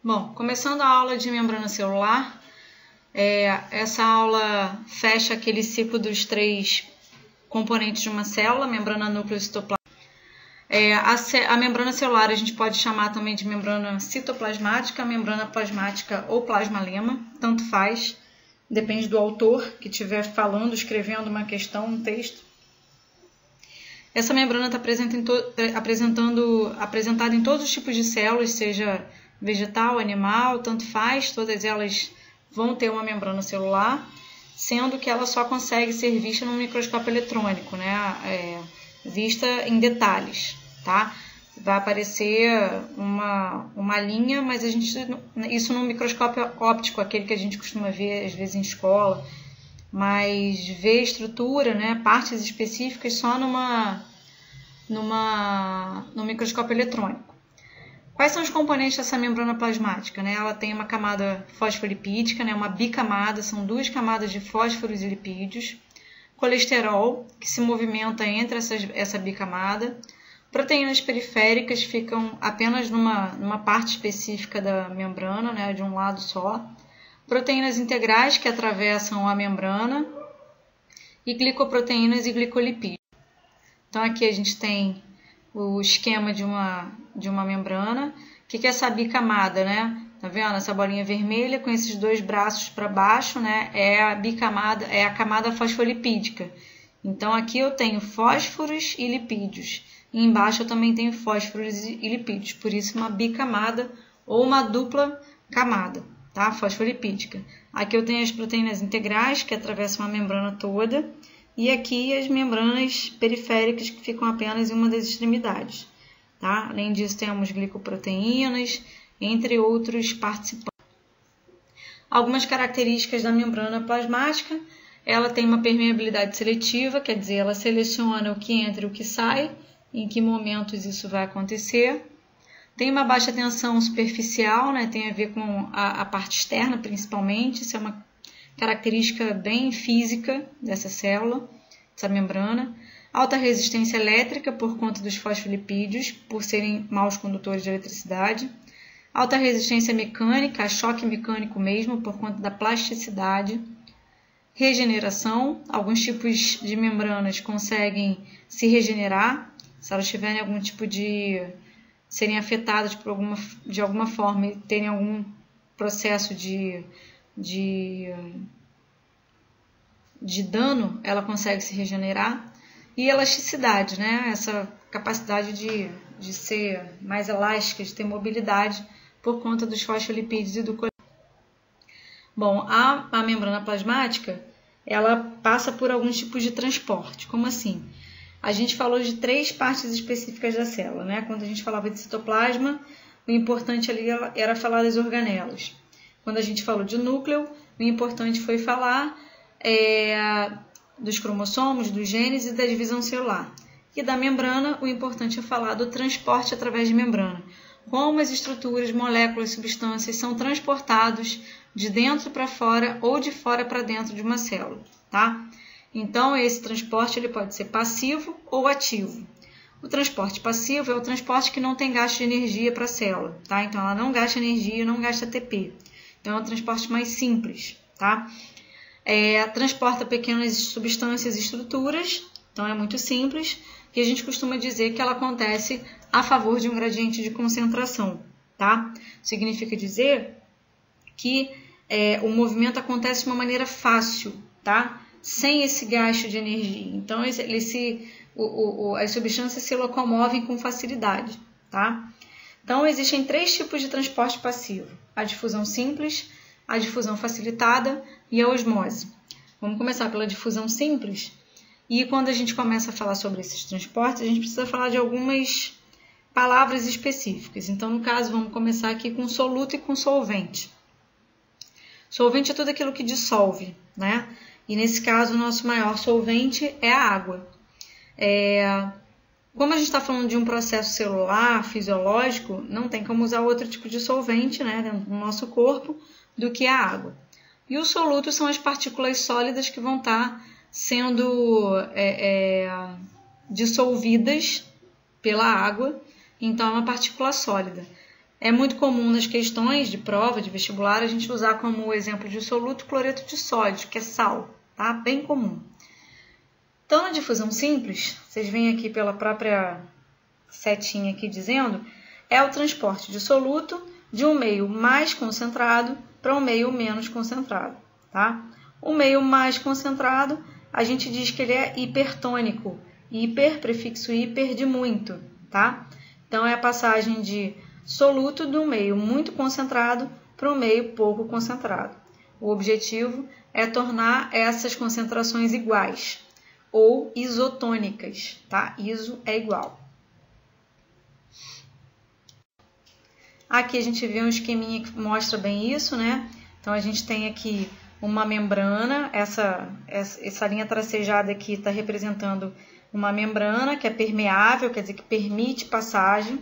Bom, começando a aula de membrana celular, essa aula fecha aquele ciclo dos três componentes de uma célula, membrana núcleo e citoplasma. A membrana celular a gente pode chamar também de membrana citoplasmática, membrana plasmática ou plasmalema, tanto faz, depende do autor que estiver falando, escrevendo uma questão, um texto. Essa membrana está apresentada em todos os tipos de células, seja vegetal, animal, tanto faz, todas elas vão ter uma membrana celular, sendo que ela só consegue ser vista no microscópio eletrônico, né? Vista em detalhes, tá? Vai aparecer uma linha, mas isso no microscópio óptico, aquele que a gente costuma ver às vezes em escola, mas ver estrutura, né, partes específicas só no microscópio eletrônico. Quais são os componentes dessa membrana plasmática? Né? Ela tem uma camada fosfolipídica, né? Uma bicamada, são duas camadas de fósforos e lipídios, colesterol, que se movimenta entre essa bicamada, proteínas periféricas ficam apenas numa parte específica da membrana, né? De um lado só, proteínas integrais que atravessam a membrana e glicoproteínas e glicolipídios. Então aqui a gente tem o esquema de uma membrana. O que é essa bicamada, né? Tá vendo? Essa bolinha vermelha com esses dois braços para baixo, né? É a bicamada, é a camada fosfolipídica. Então aqui eu tenho fósforos e lipídios. E embaixo eu também tenho fósforos e lipídios. Por isso uma bicamada ou uma dupla camada, tá? Fosfolipídica. Aqui eu tenho as proteínas integrais que atravessam a membrana toda. E aqui as membranas periféricas que ficam apenas em uma das extremidades. Tá? Além disso, temos glicoproteínas, entre outros participantes. Algumas características da membrana plasmática. Ela tem uma permeabilidade seletiva, quer dizer, ela seleciona o que entra e o que sai, em que momentos isso vai acontecer. Tem uma baixa tensão superficial, né? Tem a ver com a parte externa, principalmente. Isso é uma característica bem física dessa célula, dessa membrana. Alta resistência elétrica por conta dos fosfolipídios, por serem maus condutores de eletricidade. Alta resistência mecânica, choque mecânico mesmo, por conta da plasticidade. Regeneração, alguns tipos de membranas conseguem se regenerar, se elas tiverem algum tipo de serem afetadas de alguma forma e terem algum processo de dano, ela consegue se regenerar. E elasticidade, né? Essa capacidade de ser mais elástica, de ter mobilidade por conta dos fosfolipídios e do colesterol. Bom, a membrana plasmática, ela passa por alguns tipos de transporte. Como assim? A gente falou de três partes específicas da célula, né? Quando a gente falava de citoplasma, o importante ali era falar das organelas. Quando a gente falou de núcleo, o importante foi falar dos cromossomos, dos genes e da divisão celular. E da membrana, o importante é falar do transporte através de membrana. Como as estruturas, moléculas, substâncias são transportados de dentro para fora ou de fora para dentro de uma célula, tá? Então, esse transporte ele pode ser passivo ou ativo. O transporte passivo é o transporte que não tem gasto de energia para a célula, tá? Então, ela não gasta energia, não gasta ATP. Então, é um transporte mais simples, tá? Transporta pequenas substâncias e estruturas, então é muito simples, e a gente costuma dizer que ela acontece a favor de um gradiente de concentração, tá? Significa dizer que o movimento acontece de uma maneira fácil, tá? Sem esse gasto de energia. Então, as substâncias se locomovem com facilidade, tá? Então, existem três tipos de transporte passivo: a difusão simples, a difusão facilitada e a osmose. Vamos começar pela difusão simples. E quando a gente começa a falar sobre esses transportes, a gente precisa falar de algumas palavras específicas. Então, no caso, vamos começar aqui com soluto e com solvente. Solvente é tudo aquilo que dissolve, né? E nesse caso, o nosso maior solvente é a água. Como a gente está falando de um processo celular, fisiológico, não tem como usar outro tipo de solvente, né, dentro do nosso corpo do que a água. E os solutos são as partículas sólidas que vão estar sendo dissolvidas pela água, então é uma partícula sólida. É muito comum nas questões de prova, de vestibular, a gente usar como exemplo de soluto cloreto de sódio, que é sal, tá? Bem comum. Então, na difusão simples, vocês veem aqui pela própria setinha aqui dizendo, é o transporte de soluto de um meio mais concentrado para um meio menos concentrado, tá? O meio mais concentrado, a gente diz que ele é hipertônico. Hiper, prefixo hiper, de muito, tá? Então, é a passagem de soluto de um meio muito concentrado para um meio pouco concentrado. O objetivo é tornar essas concentrações iguais ou isotônicas, tá? Iso é igual. Aqui a gente vê um esqueminha que mostra bem isso, né? Então, a gente tem aqui uma membrana, essa linha tracejada aqui está representando uma membrana que é permeável, quer dizer que permite passagem.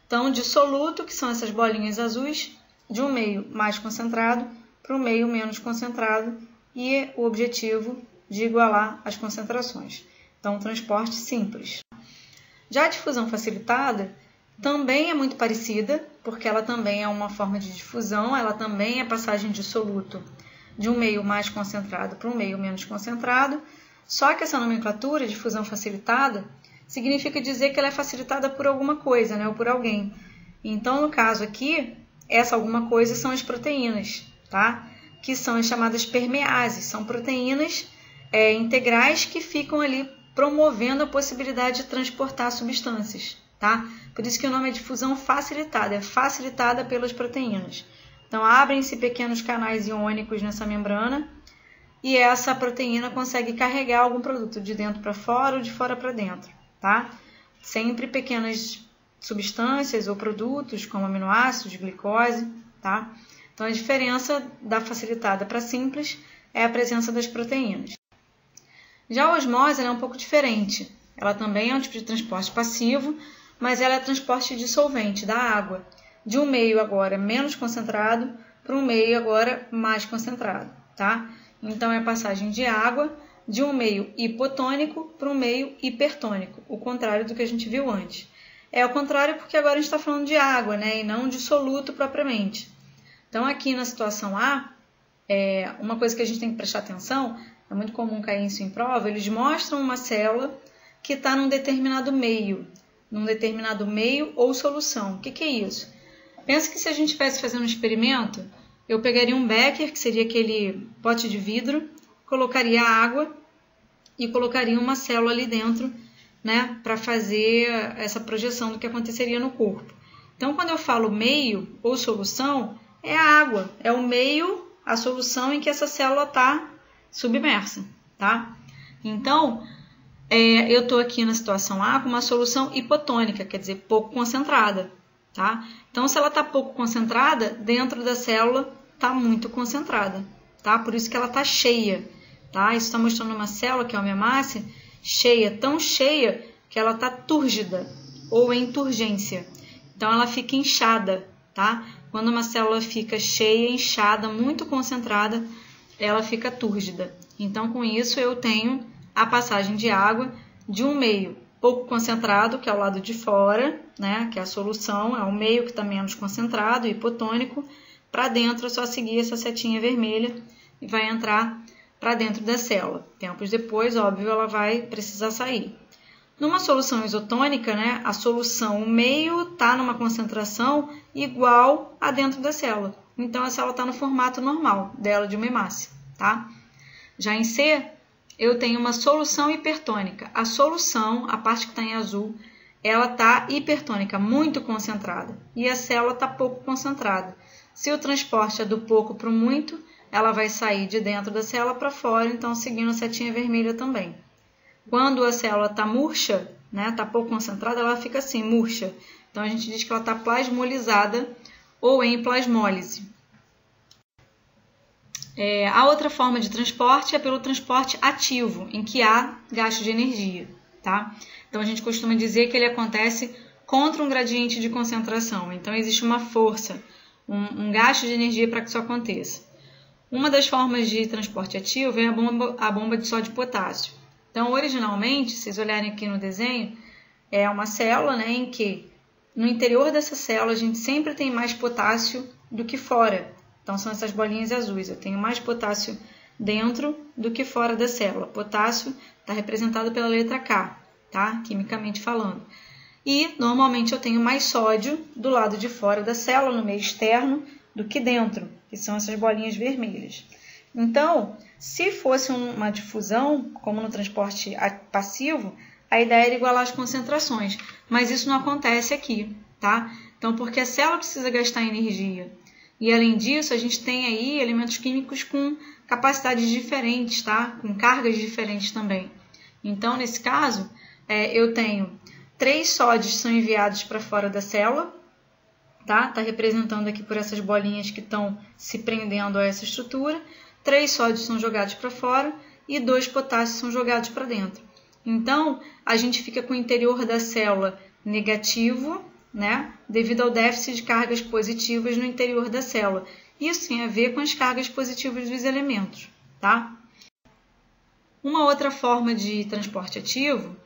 Então, de soluto, que são essas bolinhas azuis, de um meio mais concentrado para um meio menos concentrado, e o objetivo de igualar as concentrações. Então, transporte simples. Já a difusão facilitada também é muito parecida, porque ela também é uma forma de difusão, ela também é passagem de soluto de um meio mais concentrado para um meio menos concentrado, só que essa nomenclatura, difusão facilitada, significa dizer que ela é facilitada por alguma coisa, né, ou por alguém. Então, no caso aqui, essa alguma coisa são as proteínas, tá? Que são as chamadas permeases, são proteínas integrais que ficam ali promovendo a possibilidade de transportar substâncias, tá? Por isso que o nome é difusão facilitada, é facilitada pelas proteínas. Então, abrem-se pequenos canais iônicos nessa membrana e essa proteína consegue carregar algum produto de dentro para fora ou de fora para dentro, tá? Sempre pequenas substâncias ou produtos, como aminoácidos, glicose, tá? Então, a diferença da facilitada para simples é a presença das proteínas. Já a osmose é um pouco diferente. Ela também é um tipo de transporte passivo, mas ela é transporte dissolvente da água, de um meio agora menos concentrado para um meio agora mais concentrado, tá? Então, é a passagem de água de um meio hipotônico para um meio hipertônico, o contrário do que a gente viu antes. É o contrário porque agora a gente está falando de água, né, e não de soluto propriamente. Então, aqui na situação A, uma coisa que a gente tem que prestar atenção, é muito comum cair isso em prova, eles mostram uma célula que está num determinado meio ou solução. O que é isso? Pensa que se a gente estivesse fazendo um experimento, eu pegaria um becker, que seria aquele pote de vidro, colocaria água e colocaria uma célula ali dentro, né, para fazer essa projeção do que aconteceria no corpo. Então, quando eu falo meio ou solução, é a água, é o meio, a solução em que essa célula está submersa, tá? Então, eu estou aqui na situação A com uma solução hipotônica, quer dizer, pouco concentrada, tá? Então, se ela está pouco concentrada, dentro da célula está muito concentrada, tá? Por isso que ela está cheia, tá? Isso está mostrando uma célula, que é uma hemácia, cheia, tão cheia que ela está túrgida ou em turgência. Então, ela fica inchada, tá? Quando uma célula fica cheia, inchada, muito concentrada, ela fica túrgida. Então, com isso, eu tenho a passagem de água de um meio pouco concentrado, que é o lado de fora, né, que é a solução, é o meio que está menos concentrado, hipotônico, para dentro é só seguir essa setinha vermelha e vai entrar para dentro da célula. Tempos depois, óbvio, ela vai precisar sair. Numa solução isotônica, né, a solução, o meio está numa concentração igual a dentro da célula. Então, a célula está no formato normal dela de uma hemácia, tá? Já em C, eu tenho uma solução hipertônica. A solução, a parte que está em azul, ela está hipertônica, muito concentrada. E a célula está pouco concentrada. Se o transporte é do pouco para o muito, ela vai sair de dentro da célula para fora, então seguindo a setinha vermelha também. Quando a célula está murcha, né, está pouco concentrada, ela fica assim, murcha. Então, a gente diz que ela está plasmolizada ou em plasmólise. A outra forma de transporte é pelo transporte ativo, em que há gasto de energia, tá? Então, a gente costuma dizer que ele acontece contra um gradiente de concentração. Então, existe uma força, um gasto de energia para que isso aconteça. Uma das formas de transporte ativo é a bomba de sódio e potássio. Então, originalmente, se vocês olharem aqui no desenho, é uma célula, né, em que no interior dessa célula a gente sempre tem mais potássio do que fora. Então são essas bolinhas azuis. Eu tenho mais potássio dentro do que fora da célula. Potássio está representado pela letra K, tá? Quimicamente falando. E normalmente eu tenho mais sódio do lado de fora da célula, no meio externo, do que dentro, que são essas bolinhas vermelhas. Então, se fosse uma difusão, como no transporte passivo, a ideia era igualar as concentrações, mas isso não acontece aqui, tá? Então, porque a célula precisa gastar energia. E além disso, a gente tem aí elementos químicos com capacidades diferentes, tá? Com cargas diferentes também. Então, nesse caso, eu tenho 3 sódios que são enviados para fora da célula, tá? Tá representando aqui por essas bolinhas que estão se prendendo a essa estrutura. 3 sódios são jogados para fora e 2 potássios são jogados para dentro. Então, a gente fica com o interior da célula negativo, né? Devido ao déficit de cargas positivas no interior da célula. Isso tem a ver com as cargas positivas dos elementos, tá? Uma outra forma de transporte ativo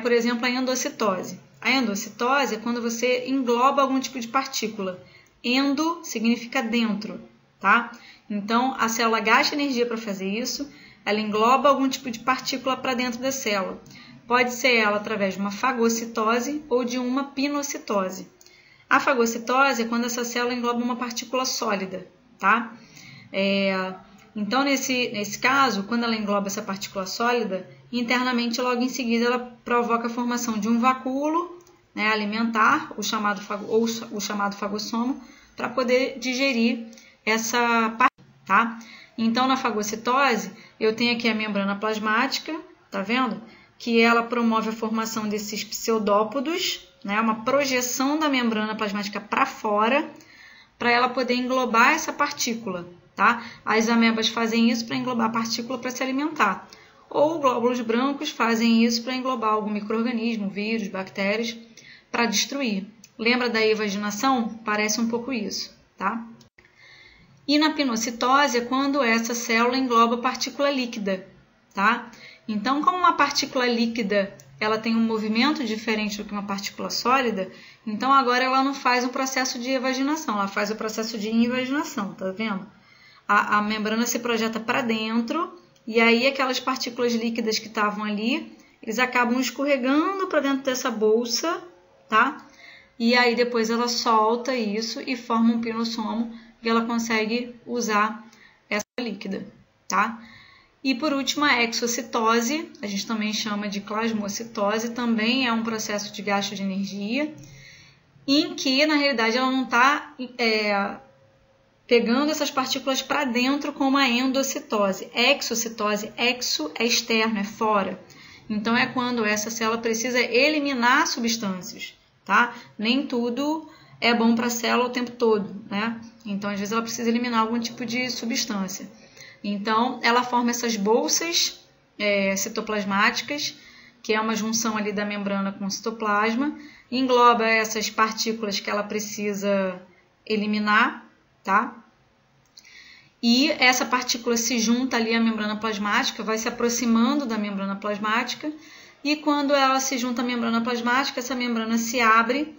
por exemplo, a endocitose. A endocitose é quando você engloba algum tipo de partícula. Endo significa dentro, tá? Então, a célula gasta energia para fazer isso, ela engloba algum tipo de partícula para dentro da célula. Pode ser ela através de uma fagocitose ou de uma pinocitose. A fagocitose é quando essa célula engloba uma partícula sólida, tá? Então, nesse caso, quando ela engloba essa partícula sólida, internamente, logo em seguida, ela provoca a formação de um vacúolo, né, alimentar, o chamado fagossomo, para poder digerir essa partícula, tá? Então, na fagocitose, eu tenho aqui a membrana plasmática, tá vendo? Que ela promove a formação desses pseudópodos, né, uma projeção da membrana plasmática para fora, para ela poder englobar essa partícula, tá? As amebas fazem isso para englobar a partícula para se alimentar. Ou glóbulos brancos fazem isso para englobar algum micro-organismo, vírus, bactérias, para destruir. Lembra da evaginação? Parece um pouco isso, tá? E na pinocitose é quando essa célula engloba partícula líquida, tá? Então, como uma partícula líquida ela tem um movimento diferente do que uma partícula sólida, então agora ela não faz um processo de evaginação, ela faz o processo de invaginação, tá vendo? A membrana se projeta para dentro e aí aquelas partículas líquidas que estavam ali, eles acabam escorregando para dentro dessa bolsa, tá? E aí depois ela solta isso e forma um pinossomo e ela consegue usar essa líquida, tá? E por último, a exocitose, a gente também chama de plasmocitose, também é um processo de gasto de energia, em que, na realidade, ela não está pegando essas partículas para dentro como a endocitose. Exocitose, exo é externo, é fora. Então, é quando essa célula precisa eliminar substâncias, tá? Nem tudo é bom para a célula o tempo todo, né? Então, às vezes, ela precisa eliminar algum tipo de substância. Então, ela forma essas bolsas citoplasmáticas, que é uma junção ali da membrana com o citoplasma, engloba essas partículas que ela precisa eliminar, tá? E essa partícula se junta ali à membrana plasmática, vai se aproximando da membrana plasmática, e quando ela se junta à membrana plasmática, essa membrana se abre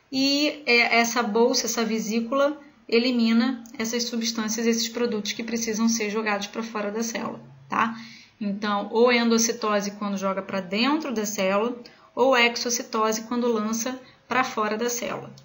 e essa bolsa, essa vesícula, elimina essas substâncias, esses produtos que precisam ser jogados para fora da célula, tá? Então, ou endocitose quando joga para dentro da célula, ou exocitose quando lança para fora da célula.